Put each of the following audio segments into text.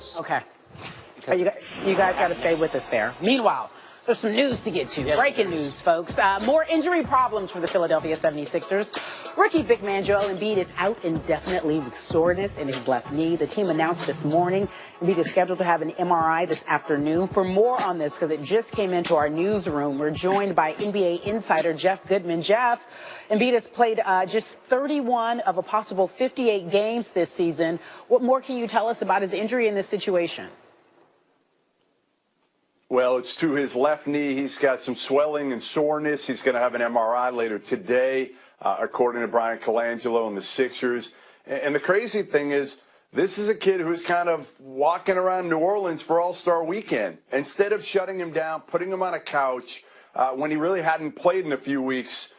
sports. Okay. You guys got to stay with us there. Meanwhile, there's some news to get to. Yes, Breaking news, folks. More injury problems for the Philadelphia 76ers. Rookie big man Joel Embiid is out indefinitely with soreness in his left knee. The team announced this morning Embiid is scheduled to have an MRI this afternoon. For more on this, because it just came into our newsroom, we're joined by NBA insider Jeff Goodman. Jeff, Embiid has played just 31 of a possible 58 games this season. What more can you tell us about his injury in this situation? Well, it's to his left knee. He's got some swelling and soreness. He's going to have an MRI later today, according to Brian Colangelo and the Sixers. And the crazy thing is, this is a kid who's kind of walking around New Orleans for All-Star Weekend. Instead of shutting him down, putting him on a couch when he really hadn't played in a few weeks,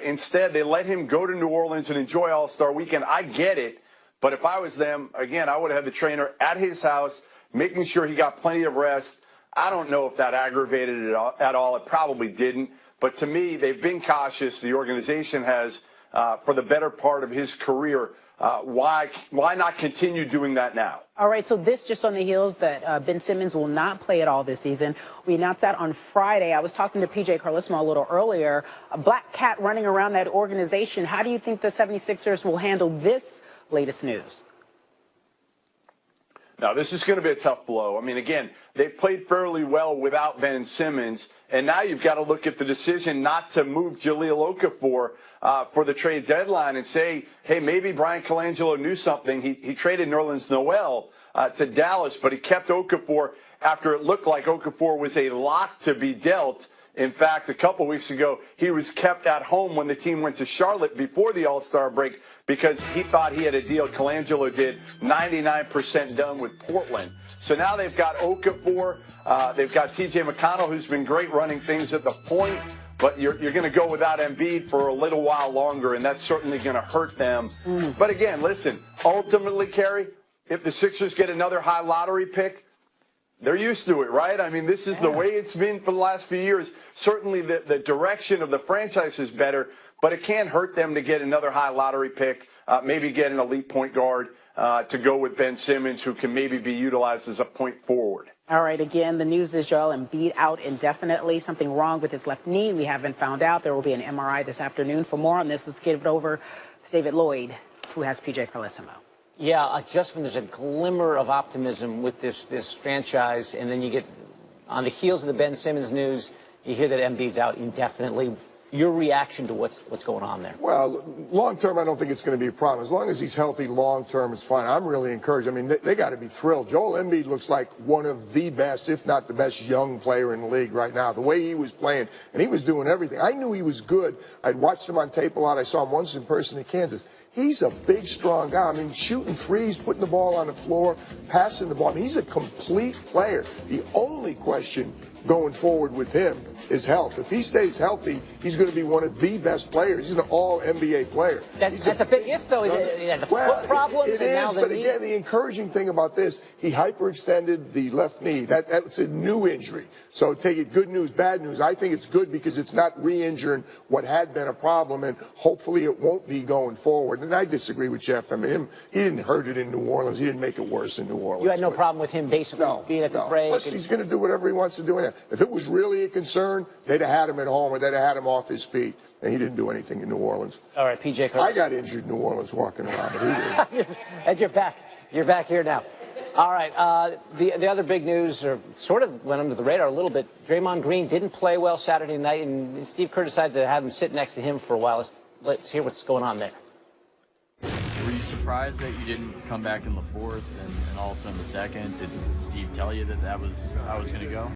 instead they let him go to New Orleans and enjoy All-Star Weekend. I get it, but if I was them, again, I would have had the trainer at his house, making sure he got plenty of rest. I don't know if that aggravated it at all. It probably didn't. But to me, they've been cautious. The organization has, for the better part of his career. Why not continue doing that now? All right, so this just on the heels that Ben Simmons will not play at all this season. We announced that on Friday. I was talking to PJ Carlesimo a little earlier. A black cat running around that organization. How do you think the 76ers will handle this latest news? Now, this is going to be a tough blow. I mean, again, they played fairly well without Ben Simmons, and now you've got to look at the decision not to move Jahlil Okafor for the trade deadline and say, hey, maybe Brian Colangelo knew something. He traded Nerlens Noel to Dallas, but he kept Okafor after it looked like Okafor was a lock to be dealt. In fact, a couple weeks ago, he was kept at home when the team went to Charlotte before the All-Star break because he thought he had a deal. Colangelo did 99% done with Portland. So now they've got Okafor. They've got T.J. McConnell, who's been great running things at the point. But you're going to go without Embiid for a little while longer, and that's certainly going to hurt them. But again, listen, ultimately, Kerry, if the Sixers get another high lottery pick, they're used to it, right? I mean, this is the way it's been for the last few years. Certainly the direction of the franchise is better, but it can't hurt them to get another high lottery pick, maybe get an elite point guard to go with Ben Simmons, who can maybe be utilized as a point forward. All right, again, the news is Joel Embiid out indefinitely. Something wrong with his left knee. We haven't found out. There will be an MRI this afternoon. For more on this, let's give it over to David Lloyd, who has PJ Carlesimo. Yeah, just when there's a glimmer of optimism with this franchise, and then you get on the heels of the Ben Simmons news, you hear that Embiid's out indefinitely. Your reaction to what's going on there? Well, long term, I don't think it's going to be a problem. As long as he's healthy long term, it's fine. I'm really encouraged. I mean, they got to be thrilled. Joel Embiid looks like one of the best, if not the best, young player in the league right now. The way he was playing, and he was doing everything. I knew he was good. I'd watched him on tape a lot. I saw him once in person in Kansas. He's a big, strong guy. I mean, shooting threes, putting the ball on the floor, passing the ball. I mean, he's a complete player. The only question going forward with him is health. If he stays healthy, he's going to be one of the best players. He's an all-NBA player. That's a big if, though. He had the foot problems. It is, but again, the encouraging thing about this, he hyperextended the left knee. That's a new injury. So take it good news, bad news. I think it's good because it's not re-injuring what had been a problem, and hopefully it won't be going forward. And I disagree with Jeff. I mean, he didn't hurt it in New Orleans. He didn't make it worse in New Orleans. You had no problem with him basically being at the break? Plus, he's going to do whatever he wants to do. If it was really a concern, they'd have had him at home or they'd have had him off his feet. And he didn't do anything in New Orleans. All right, PJ Carlesimo. I got injured in New Orleans walking around. But he did. And you're back. You're back here now. All right. The other big news, or sort of went under the radar a little bit, Draymond Green didn't play well Saturday night, and Steve Kerr decided to have him sit next to him for a while. Let's hear what's going on there. Were you surprised that you didn't come back in the fourth and also in the second? Did Steve tell you that was how it was going to go?